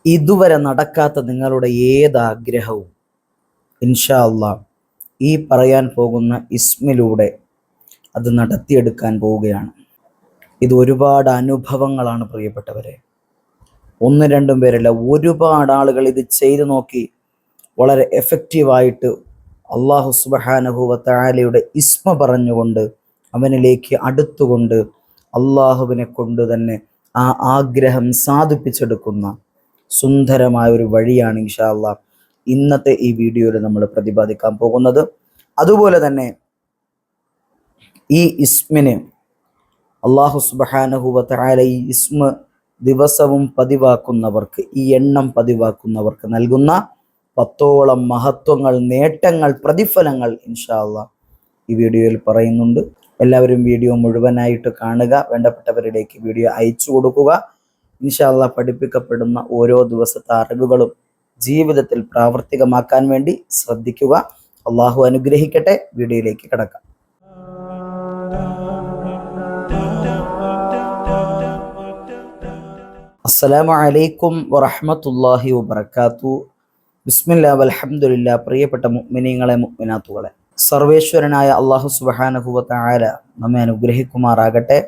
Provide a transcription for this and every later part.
ഇതുവരെ നടക്കാത്ത നിങ്ങളുടെ ഏതാഗ്രഹവും ഇൻഷാ അല്ലാഹ് ഈ പറയാൻ പോകുന്ന ഇസ്മിലൂടെ അത് നടത്തിയെടുക്കാൻ പോവുകയാണ്. ഇത് ഒരുപാട് അനുഭവങ്ങളാണ് പ്രിയപ്പെട്ടവരെ. ഒന്നും രണ്ടും പേരല്ല, ഒരുപാട് ആളുകൾ ഇത് ചെയ്തു നോക്കി വളരെ എഫക്റ്റീവായിട്ട് അള്ളാഹു സുബ്ഹാനഹു വ തആലയുടെ ഇസ്മ പറഞ്ഞുകൊണ്ട് അവനിലേക്ക് അടുത്തുകൊണ്ട് അള്ളാഹുവിനെ കൊണ്ട് തന്നെ ആ ആഗ്രഹം സാധിപ്പിച്ചെടുക്കുന്ന സുന്ദരമായ ഒരു വഴിയാണ് ഇൻഷാ അല്ലാഹ് ഇന്നത്തെ ഈ വീഡിയോയിൽ നമ്മൾ പ്രതിപാദിക്കാൻ പോകുന്നത്. അതുപോലെ തന്നെ ഈ ഇസ്മിന് അള്ളാഹു സുബ്ഹാനഹു വ തആല ഈ ഇസ്മ ദിവസവും പതിവാക്കുന്നവർക്ക്, ഈ എണ്ണം പതിവാക്കുന്നവർക്ക് നൽകുന്ന 10ഓളം മഹത്വങ്ങൾ, നേട്ടങ്ങൾ, പ്രതിഫലങ്ങൾ ഇൻഷാ അല്ലാഹ് ഈ വീഡിയോയിൽ പറയുന്നുണ്ട്. എല്ലാവരും വീഡിയോ മുഴുവനായിട്ട് കാണുക. വേണ്ടപ്പെട്ടവരിലേക്ക് വീഡിയോ അയച്ചു കൊടുക്കുക. ഇൻഷാ അല്ലാഹ് പഠിപ്പിക്കപ്പെടുന്ന ഓരോ ദിവസത്തെ അറിവുകളും ജീവിതത്തിൽ പ്രാവർത്തികമാക്കാൻ വേണ്ടി ശ്രദ്ധിക്കുക. അള്ളാഹു അനുഗ്രഹിക്കട്ടെ. വീഡിയോയിലേക്ക് കടക്കാം. അസ്സലാമു അലൈക്കും വറഹ്മത്തുള്ളാഹി വബറകാതുഹു. ബിസ്മില്ലാ വൽഹംദുലില്ലാ. പ്രിയപ്പെട്ട മുഅ്മിനീങ്ങളെ, മുഅ്മിനാത്തുകളെ, സർവേശ്വരനായ അള്ളാഹു സുബ്ഹാനഹു വ തആല നമ്മെ അനുഗ്രഹിക്കുമാറാകട്ടെ.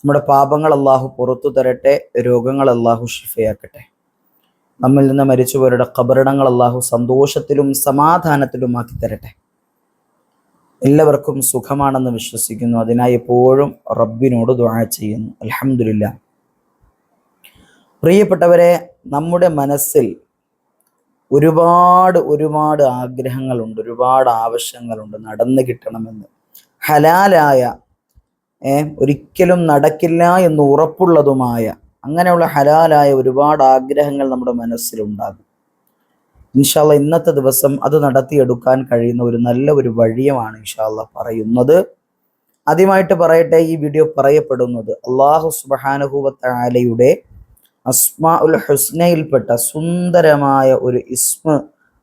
നമ്മുടെ പാപങ്ങൾ അള്ളാഹു പുറത്തു തരട്ടെ. രോഗങ്ങൾ അള്ളാഹു ശിഫയാക്കട്ടെ. നമ്മിൽ നിന്ന് മരിച്ചുപോയവരുടെ ഖബറിടങ്ങൾ അള്ളാഹു സന്തോഷത്തിലും സമാധാനത്തിലുമാക്കി തരട്ടെ. എല്ലാവർക്കും സുഖമാണെന്ന് വിശ്വസിക്കുന്നു. അതിനായി എപ്പോഴും റബ്ബിനോട് ദുആ ചെയ്യുന്നു. അൽഹംദുലില്ലാ. പ്രിയപ്പെട്ടവരെ, നമ്മുടെ മനസ്സിൽ ഒരുപാട് ആഗ്രഹങ്ങളുണ്ട്, ഒരുപാട് ആവശ്യങ്ങളുണ്ട് നടന്നു കിട്ടണമെന്ന്. ഹലാലായ, ഒരിക്കലും നടക്കില്ല എന്ന് ഉറപ്പുള്ളതുമായ അങ്ങനെയുള്ള ഹലാലായ ഒരുപാട് ആഗ്രഹങ്ങൾ നമ്മുടെ മനസ്സിലുണ്ടാകും. ഇൻഷാ അല്ലാഹ് ഇന്നത്തെ ദിവസം അത് നടത്തിയെടുക്കാൻ കഴിയുന്ന ഒരു നല്ല ഒരു വഴിയുമാണ് ഇൻഷാ അല്ലാഹ് പറയുന്നത്. ആദ്യമായിട്ട് പറയട്ടെ, ഈ വീഡിയോ പറയപ്പെടുന്നത് അല്ലാഹു സുബ്ഹാനഹു വ തആലയുടെ അസ്മാഉൽ ഹുസ്നയിൽപ്പെട്ട സുന്ദരമായ ഒരു ഇസ്മ,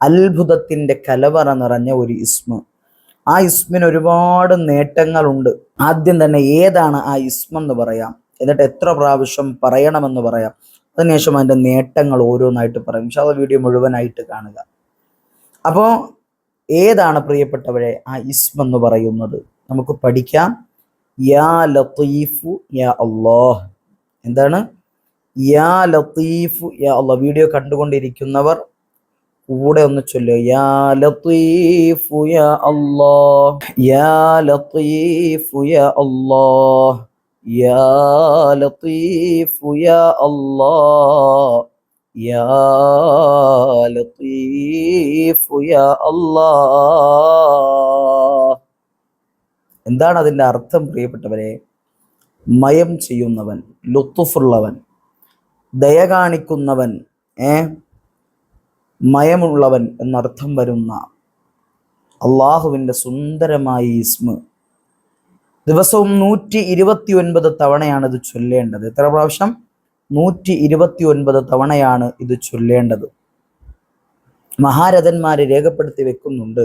അത്ഭുതത്തിന്റെ കലവറ നിറഞ്ഞ ഒരു ഇസ്മ. ആ ഇസ്മിന് ഒരുപാട് നേട്ടങ്ങളുണ്ട്. ആദ്യം തന്നെ ഏതാണ് ആ ഇസ്മെന്ന് പറയാം, എന്നിട്ട് എത്ര പ്രാവശ്യം പറയണമെന്ന് പറയാം. അതിനുശേഷം അതിൻ്റെ നേട്ടങ്ങൾ ഓരോന്നായിട്ട് പറയും. ഇൻഷാ അല്ലാഹ് വീഡിയോ മുഴുവനായിട്ട് കാണുക. അപ്പോൾ ഏതാണ് പ്രിയപ്പെട്ടവരെ ആ ഇസ്മെന്ന് പറയുന്നത്? നമുക്ക് പഠിക്കാം. യാ ലത്തീഫു യാ അല്ലാഹ്. എന്താണ്? യാ ലത്തീഫു യാ അല്ലാഹ്. വീഡിയോ കണ്ടുകൊണ്ടിരിക്കുന്നവർ കൂടെ ഒന്ന് ചൊല്ലുക. യാ ലത്തീഫു യാ അല്ലാഹ്, യാ ലത്തീഫു യാ അല്ലാഹ്, യാ ലത്തീഫു യാ അല്ലാഹ്, യാ ലത്തീഫു യാ അല്ലാഹ്. എന്താണ് അതിൻ്റെ അർത്ഥം പ്രിയപ്പെട്ടവരെ? മയം ചെയ്യുന്നവൻ, ലുത്തുഫുള്ളവൻ, ദയ കാണിക്കുന്നവൻ, മയമുള്ളവൻ എന്നർത്ഥം വരുന്ന അള്ളാഹുവിൻ്റെ സുന്ദരമായ ഇസ്മ. ദിവസവും 129 തവണയാണ് ഇത് ചൊല്ലേണ്ടത്. എത്ര പ്രാവശ്യം? 129 തവണയാണ് ഇത് ചൊല്ലേണ്ടത്. മഹാരഥന്മാരെ രേഖപ്പെടുത്തി വെക്കുന്നുണ്ട്.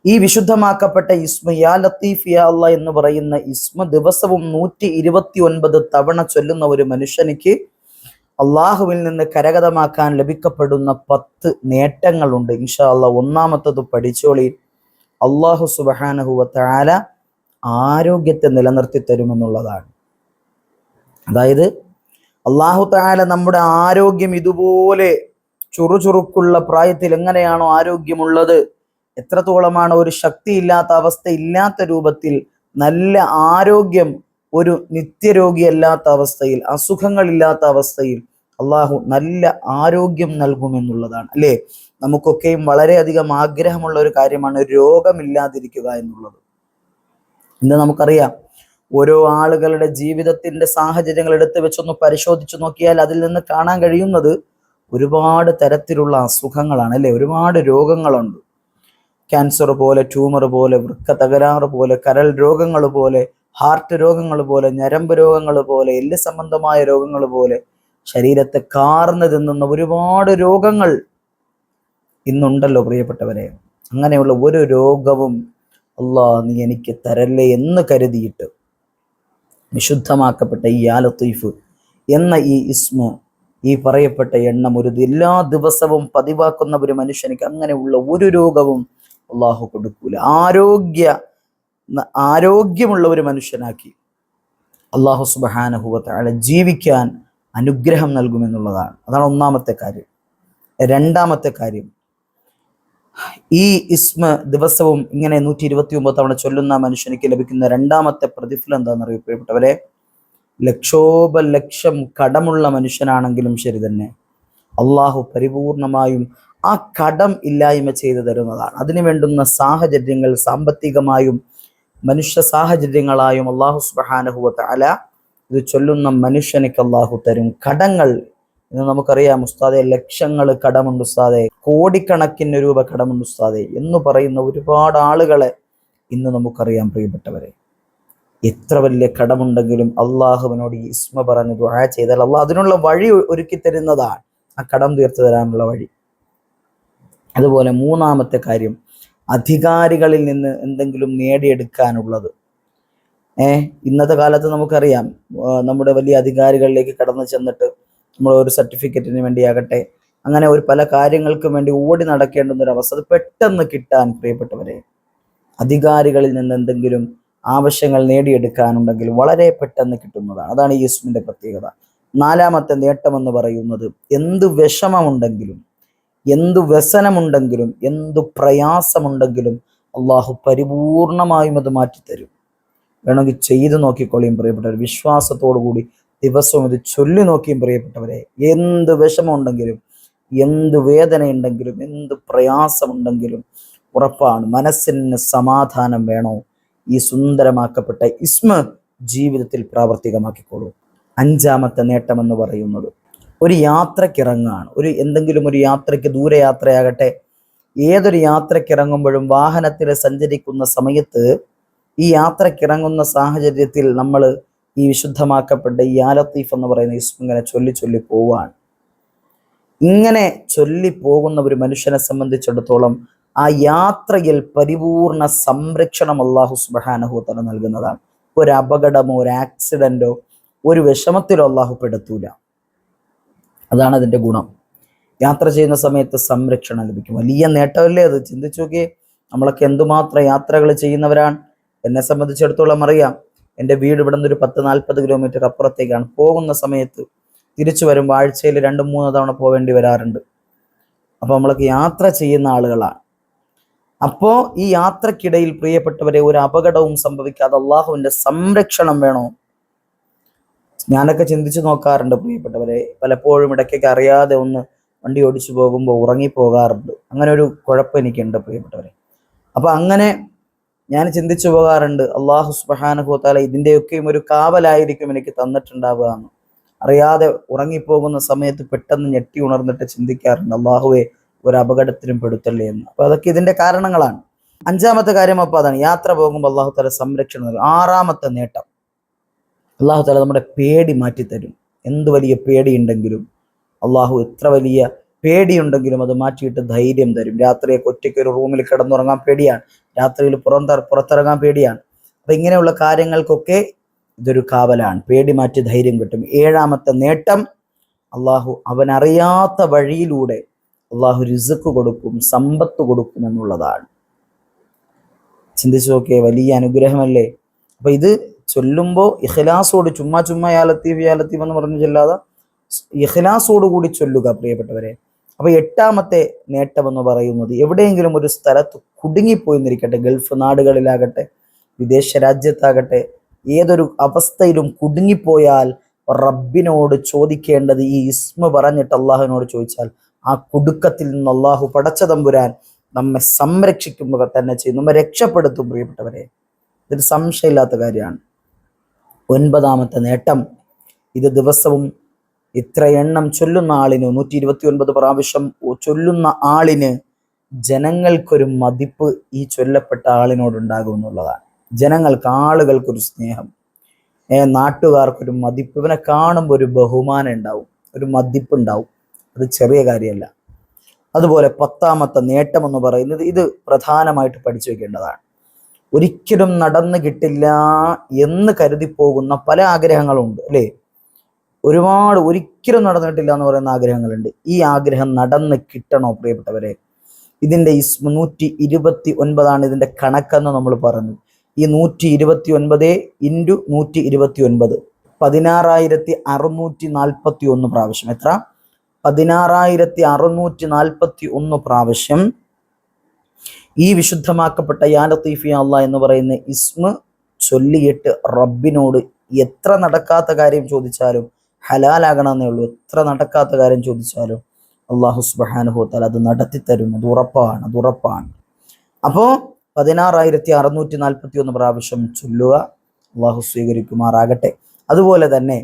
ഈ വിശുദ്ധമാക്കപ്പെട്ട ഇസ്മ യാ ലത്തീഫ് യാ അല്ലാഹ് എന്ന് പറയുന്ന ഇസ്മ ദിവസവും 129 തവണ ചൊല്ലുന്ന ഒരു മനുഷ്യനിക്ക് അള്ളാഹുവിൽ നിന്ന് കരഗതമാക്കാൻ ലഭിക്കപ്പെടുന്ന 10 നേട്ടങ്ങളുണ്ട്. ഇൻഷാ അല്ലാഹ് ഒന്നാമത്തത് പഠിച്ചോളി. അള്ളാഹു സുബ്ഹാനഹു വ തആല ആരോഗ്യത്തെ നിലനിർത്തി തരുമെന്നുള്ളതാണ്. അതായത് അള്ളാഹു തആല നമ്മുടെ ആരോഗ്യം ഇതുപോലെ ചുറുചുറുക്കുള്ള പ്രായത്തിൽ എങ്ങനെയാണോ ആരോഗ്യമുള്ളത്, എത്രത്തോളമാണ് ഒരു ശക്തിയില്ലാത്ത അവസ്ഥ ഇല്ലാത്ത രൂപത്തിൽ നല്ല ആരോഗ്യം, ഒരു നിത്യരോഗിയല്ലാത്ത അവസ്ഥയിൽ, അസുഖങ്ങളില്ലാത്ത അവസ്ഥയിൽ അള്ളാഹു നല്ല ആരോഗ്യം നൽകുമെന്നുള്ളതാണ്. അല്ലേ? നമുക്കൊക്കെയും വളരെയധികം ആഗ്രഹമുള്ള ഒരു കാര്യമാണ് രോഗമില്ലാതിരിക്കുക എന്നുള്ളത്. ഇന്ന് നമുക്കറിയാം, ഓരോ ആളുകളുടെ ജീവിതത്തിന്റെ സാഹചര്യങ്ങൾ എടുത്തു വെച്ചൊന്ന് പരിശോധിച്ചു നോക്കിയാൽ അതിൽ നിന്ന് കാണാൻ കഴിയുന്നത് ഒരുപാട് തരത്തിലുള്ള അസുഖങ്ങളാണ്. അല്ലേ? ഒരുപാട് രോഗങ്ങളുണ്ട്. ക്യാൻസർ പോലെ, ട്യൂമർ പോലെ, വൃക്ക തകരാറ് പോലെ, കരൾ രോഗങ്ങൾ പോലെ, ഹാർട്ട് രോഗങ്ങൾ പോലെ, ഞരമ്പ് രോഗങ്ങൾ പോലെ, എല്ല് സംബന്ധമായ രോഗങ്ങൾ പോലെ, ശരീരത്തെ കാർന്ന് തിന്നുന്ന ഒരുപാട് രോഗങ്ങൾ ഇന്നുണ്ടല്ലോ പ്രിയപ്പെട്ടവരെ. അങ്ങനെയുള്ള ഒരു രോഗവും അല്ലാഹ് നീ എനിക്ക് തരല്ലേ എന്ന് കരുതിയിട്ട് വിശുദ്ധമാക്കപ്പെട്ട ഈ യാ ലത്തീഫ് എന്ന ഈ ഇസ്മ ഈ പറയപ്പെട്ട എണ്ണം എല്ലാ ദിവസവും പതിവാക്കുന്ന ഒരു മനുഷ്യനിക്ക് അങ്ങനെയുള്ള ഒരു രോഗവും അള്ളാഹു കൊടുക്കൂല. ആരോഗ്യമുള്ള ഒരു മനുഷ്യനാക്കി അള്ളാഹു സുബ്ഹാനഹു വ തആല ജീവിക്കാൻ അനുഗ്രഹം നൽകുമെന്നുള്ളതാണ്. അതാണ് ഒന്നാമത്തെ കാര്യം. രണ്ടാമത്തെ കാര്യം, ഈ ഇസ്മ ദിവസവും ഇങ്ങനെ 129 തവണ ചൊല്ലുന്ന മനുഷ്യനിക്ക് ലഭിക്കുന്ന രണ്ടാമത്തെ പ്രതിഫലം എന്താണെന്ന് അറിയപ്പെട്ടവരെ, ലക്ഷം കടമുള്ള മനുഷ്യനാണെങ്കിലും ശരി തന്നെ അള്ളാഹു പരിപൂർണമായും ആ കടം ഇല്ലായ്മ ചെയ്തു തരുന്നതാണ്. അതിനു വേണ്ടുന്ന സാഹചര്യങ്ങൾ സാമ്പത്തികമായും മനുഷ്യ സാഹചര്യങ്ങളായും അള്ളാഹു സുബ്ഹാനഹു വ തആല ഇത് ചൊല്ലുന്ന മനുഷ്യനിക്ക് അള്ളാഹു തരും. കടങ്ങൾ ഇന്ന് നമുക്കറിയാം ഉസ്താദെ, ലക്ഷങ്ങൾ കടമുണ്ട് ഉസ്താദെ, കോടിക്കണക്കിന് രൂപ കടമുണ്ട് ഉസ്താദെ എന്ന് പറയുന്ന ഒരുപാട് ആളുകളെ ഇന്ന് നമുക്കറിയാം പ്രിയപ്പെട്ടവരെ. എത്ര വലിയ കടമുണ്ടെങ്കിലും അള്ളാഹുവിനോട് ഈ ഇസ്മ പറഞ്ഞ് ദുആ ചെയ്താൽ അള്ളാഹ് അതിനുള്ള വഴി ഒരുക്കി തരുന്നതാണ്, ആ കടം തീർത്തു തരാനുള്ള വഴി. അതുപോലെ മൂന്നാമത്തെ കാര്യം, അധികാരികളിൽ നിന്ന് എന്തെങ്കിലും നേടിയെടുക്കാനുള്ളത്. ഇന്നത്തെ കാലത്ത് നമുക്കറിയാം, നമ്മുടെ വലിയ അധികാരികളിലേക്ക് കടന്നു ചെന്നിട്ട് നമ്മൾ ഒരു സർട്ടിഫിക്കറ്റിന് വേണ്ടിയാകട്ടെ, അങ്ങനെ ഒരു പല കാര്യങ്ങൾക്കും വേണ്ടി ഓടി നടക്കേണ്ടുന്ന ഒരു അവസ്ഥ, അത് പെട്ടെന്ന് കിട്ടാൻ പ്രിയപ്പെട്ടവരെ, അധികാരികളിൽ നിന്ന് എന്തെങ്കിലും ആവശ്യങ്ങൾ നേടിയെടുക്കാനുണ്ടെങ്കിലും വളരെ പെട്ടെന്ന് കിട്ടുന്നതാണ്. അതാണ് ഈ ഇസ്മിന്റെ പ്രത്യേകത. നാലാമത്തെ നേട്ടമെന്ന് പറയുന്നത്, എന്ത് വിഷമമുണ്ടെങ്കിലും, എന്തു വ്യസനമുണ്ടെങ്കിലും, എന്തു പ്രയാസമുണ്ടെങ്കിലും അള്ളാഹു പരിപൂർണമായും അത് മാറ്റിത്തരും. വേണമെങ്കിൽ ചെയ്തു നോക്കിക്കൊള്ളിയും പ്രിയപ്പെട്ടവർ, വിശ്വാസത്തോടു കൂടി ദിവസവും ഇത് ചൊല്ലി നോക്കിയും പ്രിയപ്പെട്ടവരെ. എന്ത് വിഷമമുണ്ടെങ്കിലും, എന്ത് വേദനയുണ്ടെങ്കിലും, എന്ത് പ്രയാസമുണ്ടെങ്കിലും ഉറപ്പാണ് മനസ്സിന് സമാധാനം വേണോ, ഈ സുന്ദരമാക്കപ്പെട്ട ഇസ്മ ജീവിതത്തിൽ പ്രാവർത്തികമാക്കിക്കോളൂ. അഞ്ചാമത്തെ നേട്ടമെന്ന് പറയുന്നത്, ഒരു യാത്രക്കിറങ്ങാണ്. എന്തെങ്കിലും ഒരു യാത്രയ്ക്ക്, ദൂരയാത്രയാകട്ടെ, ഏതൊരു യാത്രക്കിറങ്ങുമ്പോഴും വാഹനത്തിൽ സഞ്ചരിക്കുന്ന സമയത്ത് ഈ യാത്രക്കിറങ്ങുന്ന സാഹചര്യത്തിൽ നമ്മൾ ഈ വിശുദ്ധമാക്കപ്പെട്ട ഈ യാ ലത്തീഫ് എന്ന് പറയുന്ന ഇസ്മ ഇങ്ങനെ ചൊല്ലി പോവാണ്. ഇങ്ങനെ ചൊല്ലി പോകുന്ന ഒരു മനുഷ്യനെ സംബന്ധിച്ചിടത്തോളം ആ യാത്രയിൽ പരിപൂർണ സംരക്ഷണം അല്ലാഹു സുബ്ഹാനഹു വ തആല നൽകുന്നതാണ്. ഒരു അപകടമോ ഒരു ആക്സിഡന്റോ ഒരു വിഷമത്തിലോ അല്ലാഹു പെടുത്തൂല. അതാണ് അതിന്റെ ഗുണം. യാത്ര ചെയ്യുന്ന സമയത്ത് സംരക്ഷണം ലഭിക്കും. വലിയ നേട്ടമല്ലേ അത്? ചിന്തിച്ചു നോക്കിയേ. നമ്മളൊക്കെ എന്തുമാത്രം യാത്രകൾ ചെയ്യുന്നവരാണ്. എന്നെ സംബന്ധിച്ചിടത്തോളം അറിയാം, എൻ്റെ വീട് ഇവിടെ നിന്ന് ഒരു 10-40 കിലോമീറ്റർ അപ്പുറത്തേക്കാണ്. പോകുന്ന സമയത്ത് തിരിച്ചു വരുമ്പോൾ ആഴ്ചയിൽ 2-3 തവണ പോവേണ്ടി വരാറുണ്ട്. അപ്പോൾ നമ്മളൊക്കെ യാത്ര ചെയ്യുന്ന ആളുകളാണ്. അപ്പോൾ ഈ യാത്രക്കിടയിൽ പ്രിയപ്പെട്ടവരെ, ഒരു അപകടവും സംഭവിക്കാതെ അള്ളാഹുവിൻ്റെ സംരക്ഷണം വേണോ? ഞാനൊക്കെ ചിന്തിച്ചു നോക്കാറുണ്ട് പ്രിയപ്പെട്ടവരെ. പലപ്പോഴും ഇടയ്ക്കൊക്കെ അറിയാതെ ഒന്ന് വണ്ടി ഓടിച്ചു പോകുമ്പോൾ ഉറങ്ങിപ്പോകാറുണ്ട്. അങ്ങനെ ഒരു കുഴപ്പം എനിക്കുണ്ട് പ്രിയപ്പെട്ടവരെ. അപ്പം അങ്ങനെ ഞാൻ ചിന്തിച്ചു പോകാറുണ്ട്, അള്ളാഹു സുബ്ഹാനഹു വ തആല ഇതിൻ്റെയൊക്കെയും ഒരു കാവലായിരിക്കും എനിക്ക് തന്നിട്ടുണ്ടാവുക എന്ന്. അറിയാതെ ഉറങ്ങിപ്പോകുന്ന സമയത്ത് പെട്ടെന്ന് ഞെട്ടി ഉണർന്നിട്ട് ചിന്തിക്കാറുണ്ട്, അള്ളാഹുവെ ഒരു അപകടത്തിനും പെടുത്തല്ലേ എന്ന്. അപ്പൊ അതൊക്കെ ഇതിന്റെ കാരണങ്ങളാണ്. അഞ്ചാമത്തെ കാര്യം അപ്പോൾ അതാണ്, യാത്ര പോകുമ്പോൾ അള്ളാഹു തആല സംരക്ഷണം നൽകും. ആറാമത്തെ നേട്ടം, അള്ളാഹു തആല നമ്മുടെ പേടി മാറ്റിത്തരും. എന്ത് വലിയ പേടിയുണ്ടെങ്കിലും അള്ളാഹു, എത്ര വലിയ പേടിയുണ്ടെങ്കിലും അത് മാറ്റിയിട്ട് ധൈര്യം തരും. രാത്രിയൊക്കെ ഒറ്റയ്ക്ക് ഒരു റൂമിൽ കിടന്നുറങ്ങാൻ പേടിയാണ്, രാത്രിയിൽ പുറത്തിറങ്ങാൻ പേടിയാണ്. അപ്പൊ ഇങ്ങനെയുള്ള കാര്യങ്ങൾക്കൊക്കെ ഇതൊരു കാവലാണ്. പേടി മാറ്റി ധൈര്യം കിട്ടും. ഏഴാമത്തെ നേട്ടം, അള്ളാഹു അവനറിയാത്ത വഴിയിലൂടെ അള്ളാഹു റിസ്ക് കൊടുക്കും, സമ്പത്ത് കൊടുക്കും എന്നുള്ളതാണ്. ചിന്തിച്ചു നോക്കിയേ, വലിയ അനുഗ്രഹമല്ലേ? അപ്പൊ ഇത് ചൊല്ലുമ്പോൾ ഇഖ്ലാസോട്, ചുമ്മാ യാ ലത്തീഫ് യാ ലത്തീഫ് എന്ന് പറഞ്ഞു ചൊല്ലാതെ ഇഖ്ലാസോട് കൂടി ചൊല്ലുക പ്രിയപ്പെട്ടവരെ. അപ്പൊ എട്ടാമത്തെ നേട്ടം എന്ന് പറയുന്നത്, എവിടെയെങ്കിലും ഒരു സ്ഥലത്ത് കുടുങ്ങിപ്പോയിന്നിരിക്കട്ടെ, ഗൾഫ് നാടുകളിലാകട്ടെ, വിദേശ രാജ്യത്താകട്ടെ, ഏതൊരു അവസ്ഥയിലും കുടുങ്ങിപ്പോയാൽ റബ്ബിനോട് ചോദിക്കേണ്ടത് ഈ ഇസ്മ പറഞ്ഞിട്ട് അള്ളാഹുവിനോട് ചോദിച്ചാൽ ആ കുടുക്കത്തിൽ നിന്ന് അള്ളാഹു പടച്ച തമ്പുരാൻ നമ്മെ സംരക്ഷിക്കുമ്പോൾ തന്നെ ചെയ്യും, നമ്മെ രക്ഷപ്പെടുത്തും പ്രിയപ്പെട്ടവരെ. ഇതൊരു സംശയമില്ലാത്ത കാര്യമാണ്. ഒൻപതാമത്തെ നേട്ടം, ഇത് ദിവസവും ഇത്ര എണ്ണം ചൊല്ലുന്ന ആളിന്, 129 പ്രാവശ്യം ചൊല്ലുന്ന ആളിന് ജനങ്ങൾക്കൊരു മതിപ്പ് ഈ ചൊല്ലപ്പെട്ട ആളിനോടുണ്ടാകും എന്നുള്ളതാണ്. ജനങ്ങൾക്ക്, ആളുകൾക്കൊരു സ്നേഹം, നാട്ടുകാർക്കൊരു മതിപ്പ്, ഇവനെ കാണുമ്പോൾ ഒരു ബഹുമാനം ഉണ്ടാവും, ഒരു മതിപ്പ് ഉണ്ടാവും. അത് ചെറിയ കാര്യമല്ല. അതുപോലെ 10ാമത്തെ നേട്ടം എന്ന് പറയുന്നത്, ഇത് പ്രധാനമായിട്ട് പഠിച്ചു വെക്കേണ്ടതാണ്. ഒരിക്കലും നടന്നു കിട്ടില്ല എന്ന് കരുതി പോകുന്ന പല ആഗ്രഹങ്ങളുണ്ട് അല്ലേ? ഒരുപാട് ഒരിക്കലും നടന്നിട്ടില്ല എന്ന് പറയുന്ന ആഗ്രഹങ്ങളുണ്ട്. ഈ ആഗ്രഹം നടന്ന് കിട്ടണോ പ്രിയപ്പെട്ടവരെ? ഇതിന്റെ 129 ഇതിന്റെ കണക്കെന്ന് നമ്മൾ പറഞ്ഞു. ഈ 129 ഇൻറ്റു 129 16,641 പ്രാവശ്യം. എത്ര? 16,641 പ്രാവശ്യം ഈ വിശുദ്ധമാക്കപ്പെട്ട യാ ലത്തീഫ് യാ അല്ലാഹ് എന്ന് പറയുന്ന ഇസ്മ ചൊല്ലിയിട്ട് റബ്ബിനോട് എത്ര നടക്കാത്ത കാര്യം ചോദിച്ചാലും, ഹലാലാകണമെന്നേ ഉള്ളൂ, എത്ര നടക്കാത്ത കാര്യം ചോദിച്ചാലും അള്ളാഹു സുബ്ഹാനഹു വ തആല അത് നടത്തി തരും. അത് ഉറപ്പാണ്. അപ്പോൾ 16,641 പ്രാവശ്യം ചൊല്ലുക. അള്ളാഹു സ്വീകരിക്കുമാറാകട്ടെ. അതുപോലെ തന്നെ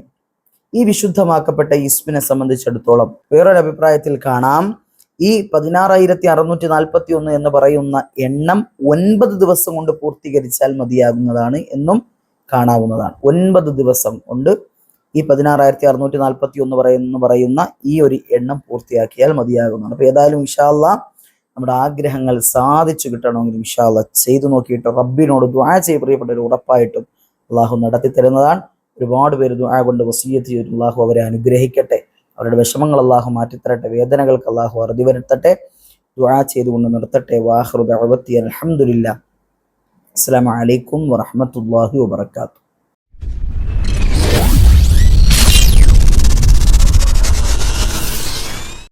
ഈ വിശുദ്ധമാക്കപ്പെട്ട ഇസ്മിനെ സംബന്ധിച്ചിടത്തോളം വേറൊരു അഭിപ്രായത്തിൽ കാണാം, ഈ 16,641 എന്ന് പറയുന്ന എണ്ണം 9 ദിവസം കൊണ്ട് പൂർത്തീകരിച്ചാൽ മതിയാകുന്നതാണ് എന്നും കാണാവുന്നതാണ്. 9 ദിവസം കൊണ്ട് ഈ 16,641 പറയുന്ന ഈ ഒരു എണ്ണം പൂർത്തിയാക്കിയാൽ മതിയാകുന്നതാണ്. അപ്പൊ ഏതായാലും ഇൻഷാ അല്ലാഹ് നമ്മുടെ ആഗ്രഹങ്ങൾ സാധിച്ചു കിട്ടണമെങ്കിൽ ഇൻഷാ അല്ലാഹ് ചെയ്തു നോക്കിയിട്ട് റബ്ബിനോട് ദുആ ചെയ്യ പ്രിയപ്പെട്ടവർ, ഉറപ്പായിട്ടും അള്ളാഹു നടത്തി തരുന്നതാണ്. ഒരുപാട് പേര് ദുആ കൊണ്ട് വസിയ്യത്ത് ചെയ്തു. അള്ളാഹു അവരെ അനുഗ്രഹിക്കട്ടെ, അവരുടെ വിഷമങ്ങൾ അള്ളാഹു മാറ്റിത്തരട്ടെ, വേദനകൾക്ക് അള്ളാഹു അറുതി വരുത്തട്ടെ. ദുആ ചെയ്തുകൊണ്ട് നിർത്തട്ടെ. വാഖിറു ദഅവതി അൽഹംദുലില്ലാഹ്. അസ്സലാമു അലൈക്കും വറഹ്മത്തുള്ളാഹി വബറകാതുഹു.